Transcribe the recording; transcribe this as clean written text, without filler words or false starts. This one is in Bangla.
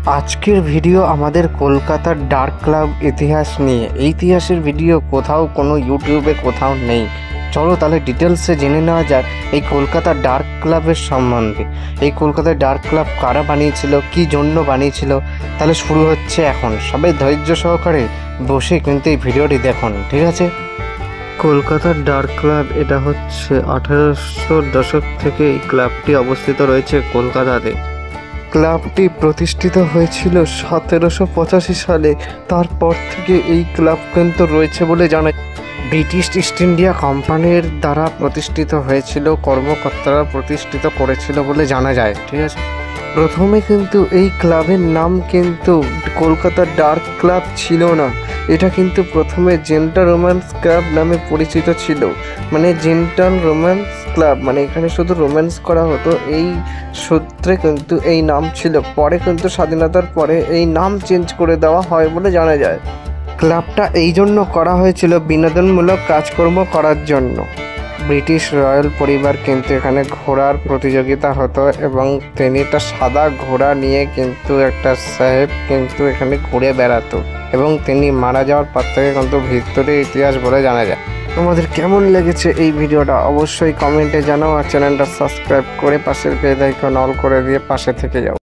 আজকের ভিডিও আমাদের কলকাতার ডার্ক ক্লাব ইতিহাস নিয়ে। এই ইতিহাসের ভিডিও কোথাও কোনো ইউটিউবে কোথাও নেই। চলো তাহলে ডিটেলসে জেনে নেওয়া যাক এই কলকাতার ডার্ক ক্লাবের সম্বন্ধে। এই কলকাতার ডার্ক ক্লাব কারা বানিয়েছিল, কী জন্য বানিয়েছিল, তাহলে শুরু হচ্ছে এখন। সবাই ধৈর্য সহকারে বসে কিন্তু এই ভিডিওটি দেখুন, ঠিক আছে? কলকাতার ডার্ক ক্লাব এটা হচ্ছে 1800 দশক থেকে এই ক্লাবটি অবস্থিত রয়েছে কলকাতাতে। ক্লাবটি প্রতিষ্ঠিত হয়েছিল 1785 সালে। তারপর থেকে এই ক্লাব কিন্তু রয়েছে বলে জানা। ব্রিটিশ ইস্ট ইন্ডিয়া কোম্পানির দ্বারা প্রতিষ্ঠিত হয়েছিল, কর্মকর্তারা প্রতিষ্ঠিত করেছিল বলে জানা যায়, ঠিক আছে? প্রথমে কিন্তু এই ক্লাবের নাম কিন্তু কলকাতার ডার্ক ক্লাব ছিল না। এটা কিন্তু প্রথমে জেন্টাল রোম্যান্স ক্লাব নামে পরিচিত ছিল। মানে জেন্টাল রোম্যান্স ক্লাব, মানে এখানে শুধু রোম্যান্স করা হতো, এই সূত্রে কিন্তু এই নাম ছিল। পরে কিন্তু স্বাধীনতার পরে এই নাম চেঞ্জ করে দেওয়া হয় বলে জানা যায়। ক্লাবটা এই জন্য করা হয়েছিল বিনোদনমূলক কাজকর্ম করার জন্য। ব্রিটিশ রয়্যাল পরিবার কিন্তু এখানে ঘোড়ার প্রতিযোগিতা হতো এবং তিনি একটা সাদা ঘোড়া নিয়ে কিন্তু একটা সাহেব কিন্তু এখানে ঘুরে বেড়াতো এবং তিনি মারা যাওয়ার পর থেকে কিন্তু ভিক্টোরিয়া ইতিহাস বলে জানা যায়। তোমাদের কেমন লেগেছে এই ভিডিওটা অবশ্যই কমেন্টে জানাও, আর চ্যানেলটা সাবস্ক্রাইব করে পাশের বেল আইকন অল করে দিয়ে পাশে থেকে যাও।